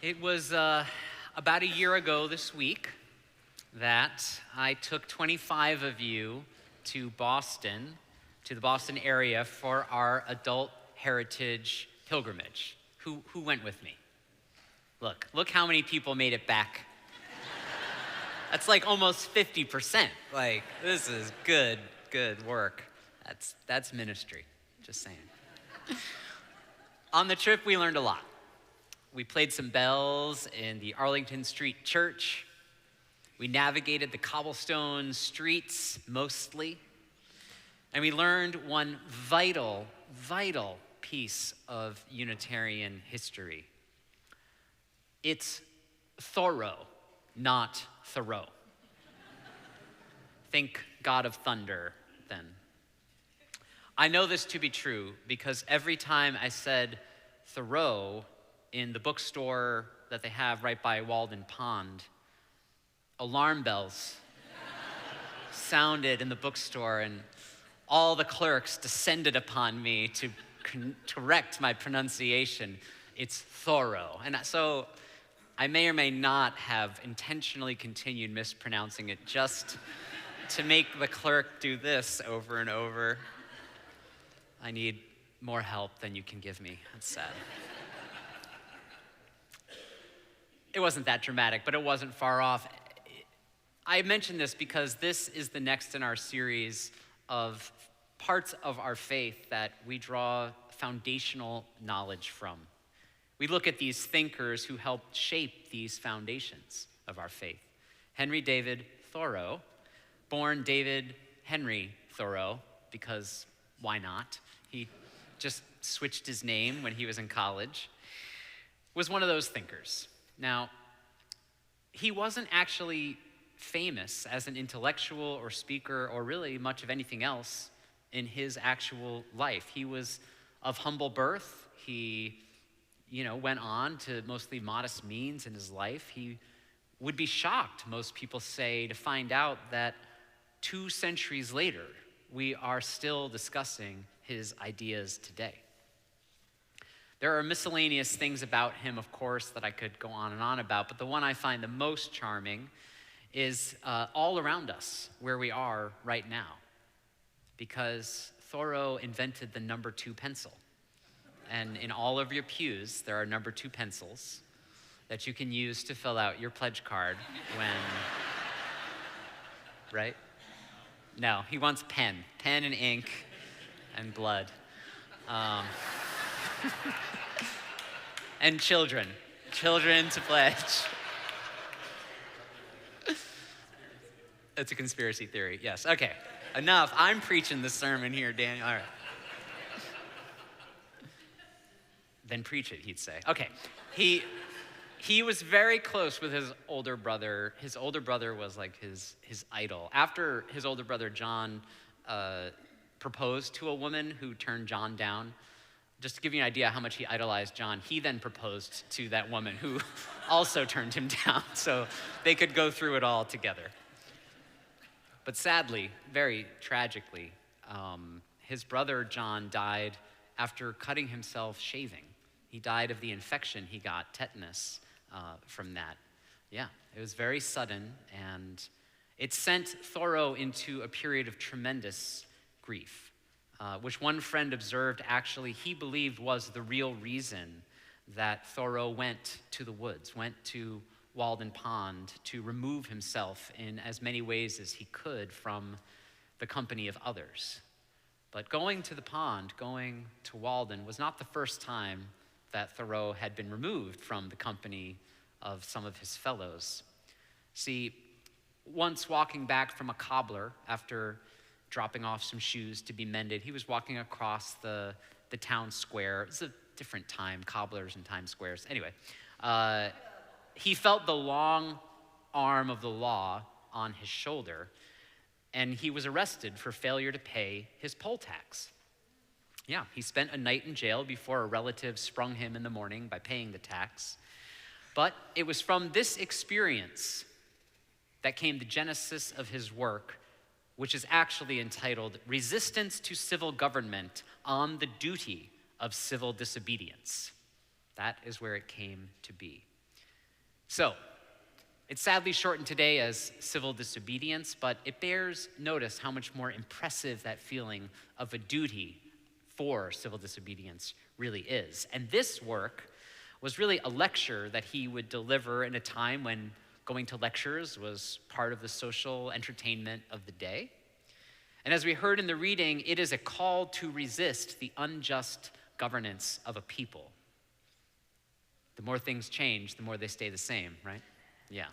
It was about a year ago this week that I took 25 of you to Boston, to the Boston area for our adult heritage pilgrimage. Who went with me? Look how many people made it back. That's like almost 50%. Like, this is good work. That's ministry, just saying. On the trip, we learned a lot. We played some bells in the Arlington Street Church. We navigated the cobblestone streets mostly. And we learned one vital piece of Unitarian history. It's Thoreau, not Thoreau. Think God of Thunder, then. I know this to be true because every time I said Thoreau in the bookstore that they have right by Walden Pond, alarm bells sounded in the bookstore, and all the clerks descended upon me to correct my pronunciation. It's Thoreau. And so I may or may not have intentionally continued mispronouncing it just to make the clerk do this over and over. I need more help than you can give me. That's sad. It wasn't that dramatic, but it wasn't far off. I mention this because this is the next in our series of parts of our faith that we draw foundational knowledge from. We look at these thinkers who helped shape these foundations of our faith. Henry David Thoreau, born David Henry Thoreau, because why not? He just switched his name when he was in college, was one of those thinkers. Now, he wasn't actually famous as an intellectual or speaker or really much of anything else in his actual life. He was of humble birth. He, went on to mostly modest means in his life. He would be shocked, most people say, to find out that 2 centuries later, we are still discussing his ideas today. There are miscellaneous things about him, of course, that I could go on and on about, but the one I find the most charming is all around us, where we are right now, because Thoreau invented the number 2 pencil. And in all of your pews, there are number 2 pencils that you can use to fill out your pledge card when, right? No, he wants pen and ink and blood. And children to pledge. It's a conspiracy theory, yes. Okay, enough. I'm preaching the sermon here, Daniel. All right. Then preach it, he'd say. Okay, he was very close with his older brother. His older brother was like his idol. After his older brother John proposed to a woman who turned John down, just to give you an idea how much he idolized John, he then proposed to that woman who also turned him down, so they could go through it all together. But sadly, very tragically, his brother John died after cutting himself shaving. He died of the infection he got, tetanus, from that. Yeah, it was very sudden, and it sent Thoreau into a period of tremendous grief, which one friend observed actually he believed was the real reason that Thoreau went to the woods, went to Walden Pond to remove himself in as many ways as he could from the company of others. But going to the pond, going to Walden, was not the first time that Thoreau had been removed from the company of some of his fellows. See, once walking back from a cobbler after dropping off some shoes to be mended, he was walking across the town square. It's a different time, cobblers and time squares. Anyway, he felt the long arm of the law on his shoulder, and he was arrested for failure to pay his poll tax. Yeah, he spent a night in jail before a relative sprung him in the morning by paying the tax. But it was from this experience that came the genesis of his work, which is actually entitled Resistance to Civil Government on the Duty of Civil Disobedience. That is where it came to be. So, it's sadly shortened today as civil disobedience, but it bears notice how much more impressive that feeling of a duty for civil disobedience really is. And this work was really a lecture that he would deliver in a time when going to lectures was part of the social entertainment of the day. And as we heard in the reading, it is a call to resist the unjust governance of a people. The more things change, the more they stay the same, right? Yeah.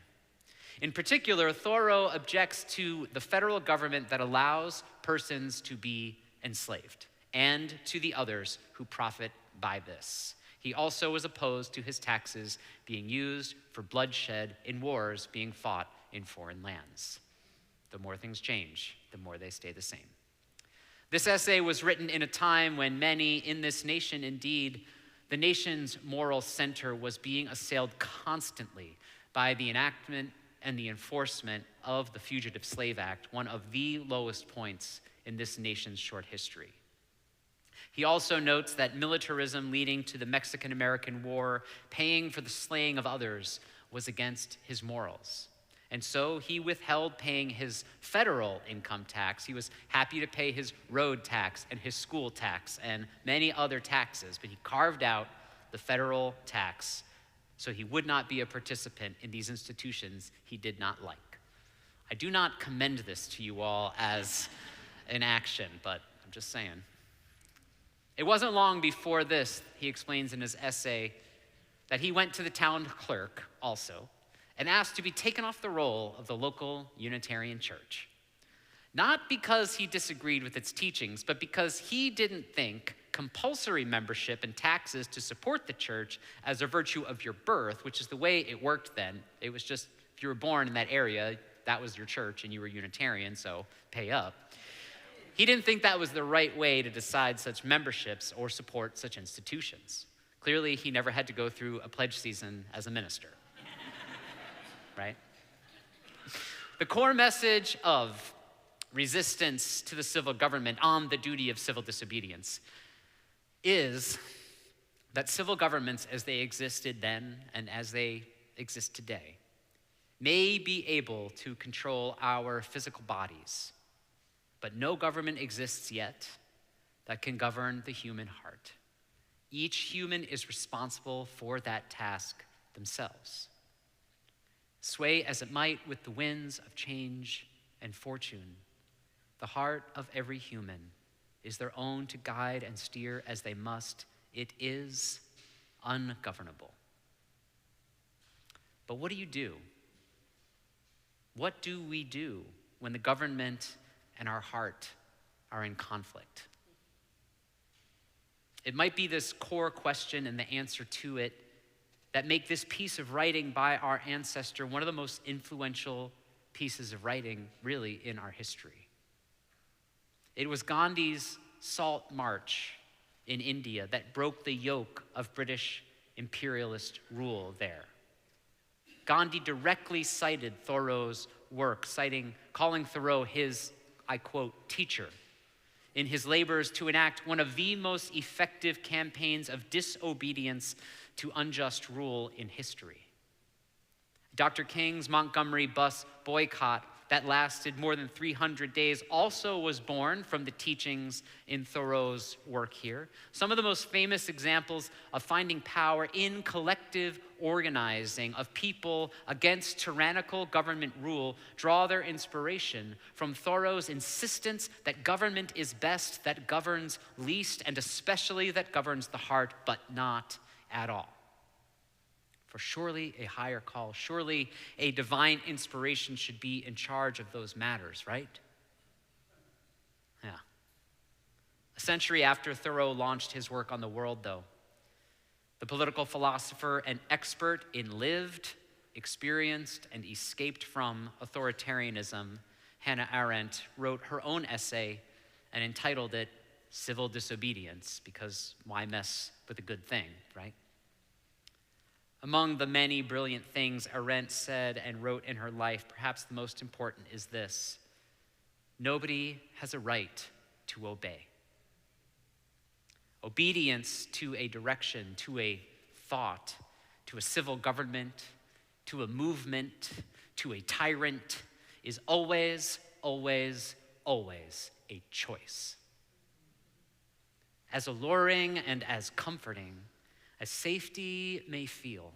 In particular, Thoreau objects to the federal government that allows persons to be enslaved and to the others who profit by this. He also was opposed to his taxes being used for bloodshed in wars being fought in foreign lands. The more things change, the more they stay the same. This essay was written in a time when many in this nation, indeed, the nation's moral center, was being assailed constantly by the enactment and the enforcement of the Fugitive Slave Act, one of the lowest points in this nation's short history. He also notes that militarism leading to the Mexican-American War, paying for the slaying of others, was against his morals. And so he withheld paying his federal income tax. He was happy to pay his road tax and his school tax and many other taxes, but he carved out the federal tax so he would not be a participant in these institutions he did not like. I do not commend this to you all as an action, but I'm just saying. It wasn't long before this, he explains in his essay, that he went to the town clerk also and asked to be taken off the roll of the local Unitarian Church. Not because he disagreed with its teachings, but because he didn't think compulsory membership and taxes to support the church as a virtue of your birth, which is the way it worked then. It was just, if you were born in that area, that was your church and you were Unitarian, so pay up. He didn't think that was the right way to decide such memberships or support such institutions. Clearly, he never had to go through a pledge season as a minister, right? The core message of resistance to the civil government on the duty of civil disobedience is that civil governments as they existed then and as they exist today may be able to control our physical bodies, but no government exists yet that can govern the human heart. Each human is responsible for that task themselves. Sway as it might with the winds of change and fortune, the heart of every human is their own to guide and steer as they must. It is ungovernable. But what do you do? What do we do when the government and our heart are in conflict? It might be this core question and the answer to it that make this piece of writing by our ancestor one of the most influential pieces of writing really in our history. It was Gandhi's Salt March in India that broke the yoke of British imperialist rule there. Gandhi directly cited Thoreau's work, calling Thoreau his, I quote, teacher, in his labors to enact one of the most effective campaigns of disobedience to unjust rule in history. Dr. King's Montgomery bus boycott that lasted more than 300 days also was born from the teachings in Thoreau's work here. Some of the most famous examples of finding power in collective organizing of people against tyrannical government rule draw their inspiration from Thoreau's insistence that government is best, that governs least, and especially that governs the heart, but not at all. For surely a higher call, surely a divine inspiration should be in charge of those matters, right? Yeah. A century after Thoreau launched his work on the world, though, the political philosopher and expert in lived, experienced, and escaped from authoritarianism, Hannah Arendt wrote her own essay and entitled it Civil Disobedience, because why mess with a good thing, right? Among the many brilliant things Arendt said and wrote in her life, perhaps the most important is this: nobody has a right to obey. Obedience to a direction, to a thought, to a civil government, to a movement, to a tyrant is always, always, always a choice. As alluring and as comforting as safety may feel,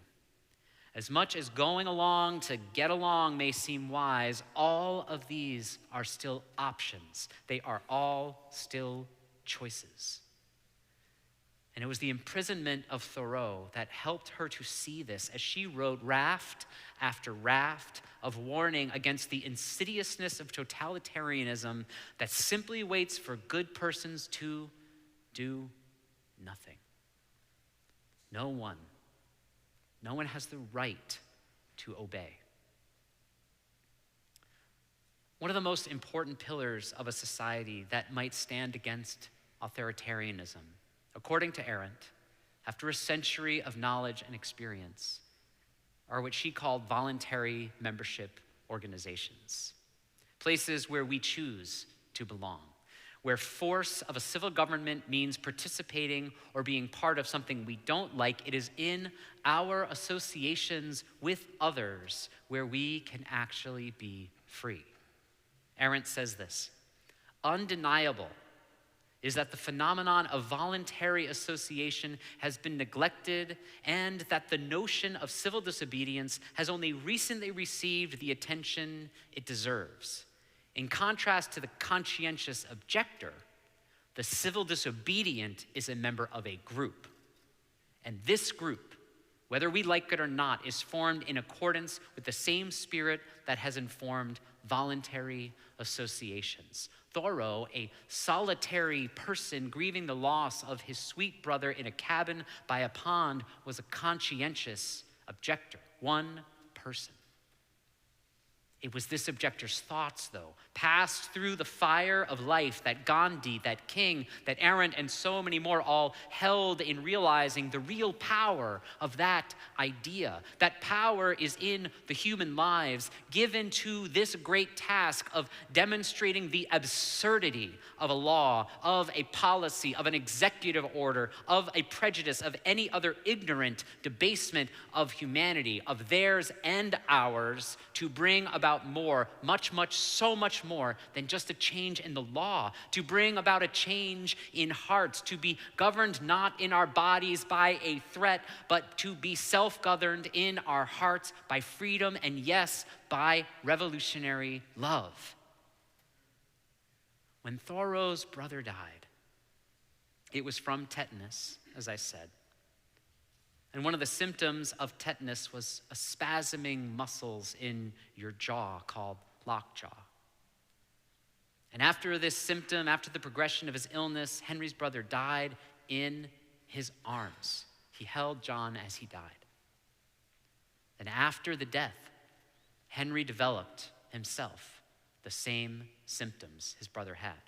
as much as going along to get along may seem wise, all of these are still options. They are all still choices. And it was the imprisonment of Thoreau that helped her to see this as she wrote raft after raft of warning against the insidiousness of totalitarianism that simply waits for good persons to do nothing. No one has the right to obey. One of the most important pillars of a society that might stand against authoritarianism, according to Arendt, after a century of knowledge and experience, are what she called voluntary membership organizations, places where we choose to belong, where force of a civil government means participating or being part of something we don't like. It is in our associations with others where we can actually be free. Arendt says this: undeniable is that the phenomenon of voluntary association has been neglected, and that the notion of civil disobedience has only recently received the attention it deserves. In contrast to the conscientious objector, the civil disobedient is a member of a group. And this group, whether we like it or not, is formed in accordance with the same spirit that has informed voluntary associations. Thoreau, a solitary person grieving the loss of his sweet brother in a cabin by a pond, was a conscientious objector, one person. It was this objector's thoughts, though, passed through the fire of life that Gandhi, that King, that Arendt, and so many more all held in realizing the real power of that idea. That power is in the human lives given to this great task of demonstrating the absurdity of a law, of a policy, of an executive order, of a prejudice, of any other ignorant debasement of humanity, of theirs and ours, to bring about more, much, so much more than just a change in the law, to bring about a change in hearts, to be governed not in our bodies by a threat, but to be self-governed in our hearts by freedom and, yes, by revolutionary love. When Thoreau's brother died, it was from tetanus, as I said. And one of the symptoms of tetanus was a spasming muscles in your jaw called lockjaw. And after this symptom, after the progression of his illness, Henry's brother died in his arms. He held John as he died. And after the death, Henry developed himself the same symptoms his brother had,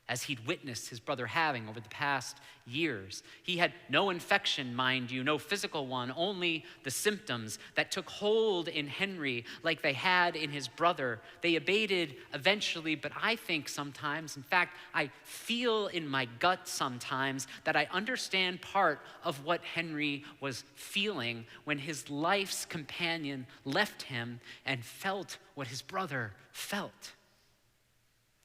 as he'd witnessed his brother having over the past years. He had no infection, mind you, no physical one, only the symptoms that took hold in Henry like they had in his brother. They abated eventually, but I think sometimes, in fact, I feel in my gut sometimes that I understand part of what Henry was feeling when his life's companion left him and felt what his brother felt.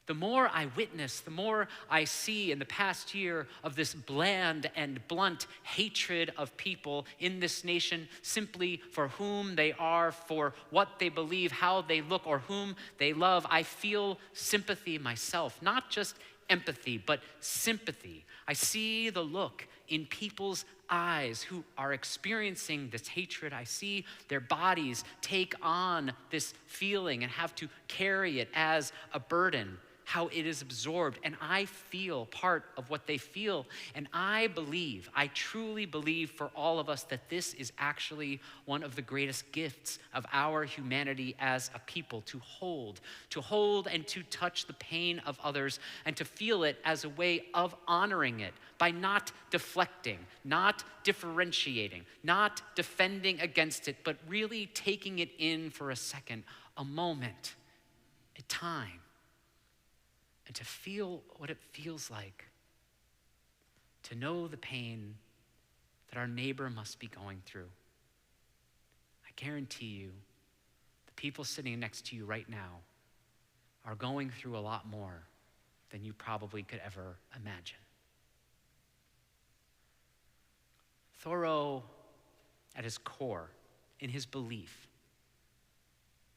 The more I witness, the more I see in the past year of this bland and blunt hatred of people in this nation simply for whom they are, for what they believe, how they look, or whom they love, I feel sympathy myself. Not just empathy, but sympathy. I see the look in people's eyes who are experiencing this hatred. I see their bodies take on this feeling and have to carry it as a burden, how it is absorbed, and I feel part of what they feel. And I believe, I truly believe for all of us that this is actually one of the greatest gifts of our humanity as a people, to hold and to touch the pain of others and to feel it as a way of honoring it by not deflecting, not differentiating, not defending against it, but really taking it in for a second, a moment, a time, and to feel what it feels like to know the pain that our neighbor must be going through. I guarantee you, the people sitting next to you right now are going through a lot more than you probably could ever imagine. Thoreau, at his core, in his belief,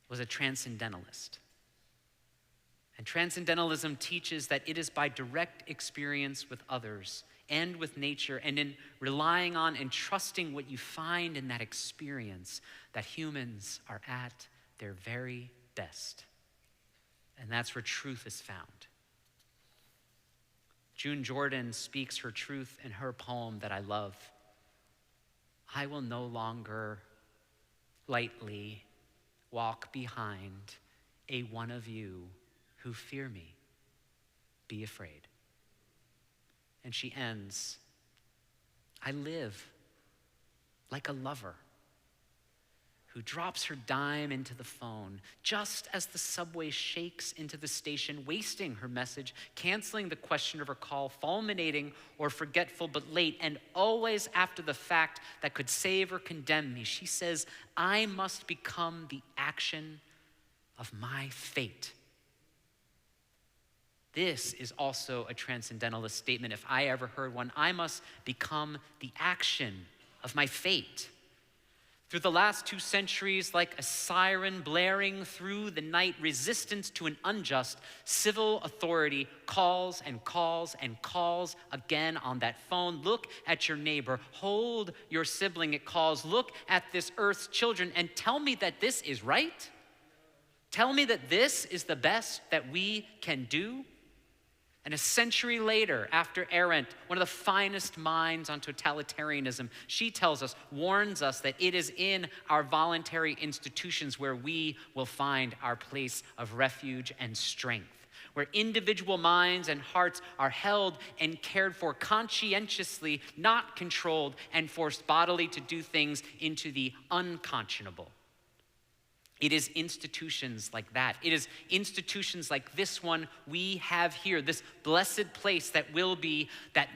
was a transcendentalist. And transcendentalism teaches that it is by direct experience with others and with nature, and in relying on and trusting what you find in that experience, that humans are at their very best. And that's where truth is found. June Jordan speaks her truth in her poem that I love. I will no longer lightly walk behind a one of you who fear me. Be afraid. And she ends, I live like a lover who drops her dime into the phone just as the subway shakes into the station, wasting her message, canceling the question of her call, fulminating or forgetful but late, and always after the fact that could save or condemn me. She says, I must become the action of my fate. This is also a transcendentalist statement, if I ever heard one. I must become the action of my fate. Through the last 2 centuries, like a siren blaring through the night, resistance to an unjust civil authority calls and calls and calls again on that phone. Look at your neighbor. Hold your sibling, it calls. Look at this earth's children and tell me that this is right. Tell me that this is the best that we can do. And a century later, after Arendt, one of the finest minds on totalitarianism, she tells us, warns us that it is in our voluntary institutions where we will find our place of refuge and strength, where individual minds and hearts are held and cared for conscientiously, not controlled and forced bodily to do things into the unconscionable. It is institutions like that. It is institutions like this one we have here, this blessed place that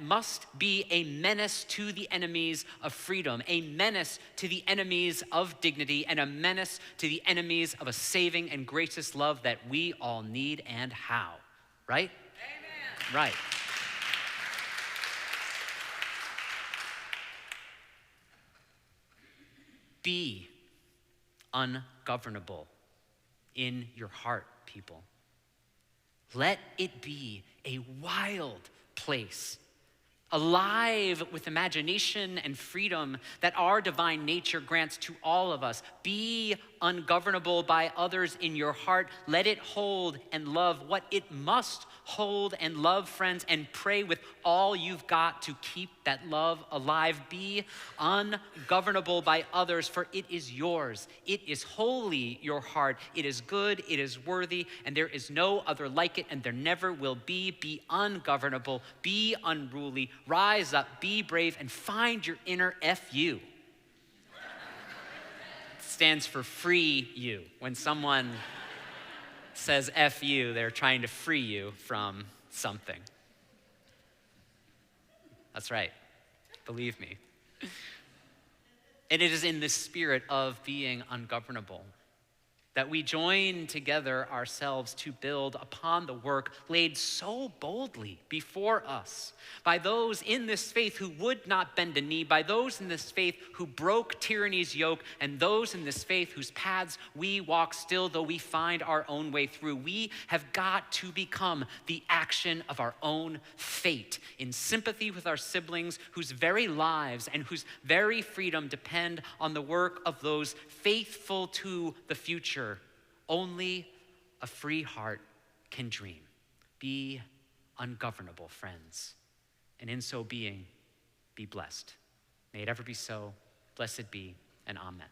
must be a menace to the enemies of freedom, a menace to the enemies of dignity, and a menace to the enemies of a saving and gracious love that we all need, and how, right? Amen. Right. Be ungovernable in your heart, people. Let it be a wild place, alive with imagination and freedom that our divine nature grants to all of us. Be ungovernable by others in your heart. Let it hold and love what it must hold and love, friends, and pray with all you've got to keep that love alive. Be ungovernable by others, for it is yours. It is wholly your heart. It is good, it is worthy, and there is no other like it, and there never will be. Be ungovernable, be unruly, rise up, be brave, and find your inner FU. Stands for free you. When someone says F you, they're trying to free you from something. That's right. Believe me. And it is in this spirit of being ungovernable that we join together ourselves to build upon the work laid so boldly before us by those in this faith who would not bend a knee, by those in this faith who broke tyranny's yoke, and those in this faith whose paths we walk still, though we find our own way through. We have got to become the action of our own fate in sympathy with our siblings whose very lives and whose very freedom depend on the work of those faithful to the future. Only a free heart can dream. Be ungovernable, friends, and in so being, be blessed. May it ever be so. Blessed be, and amen.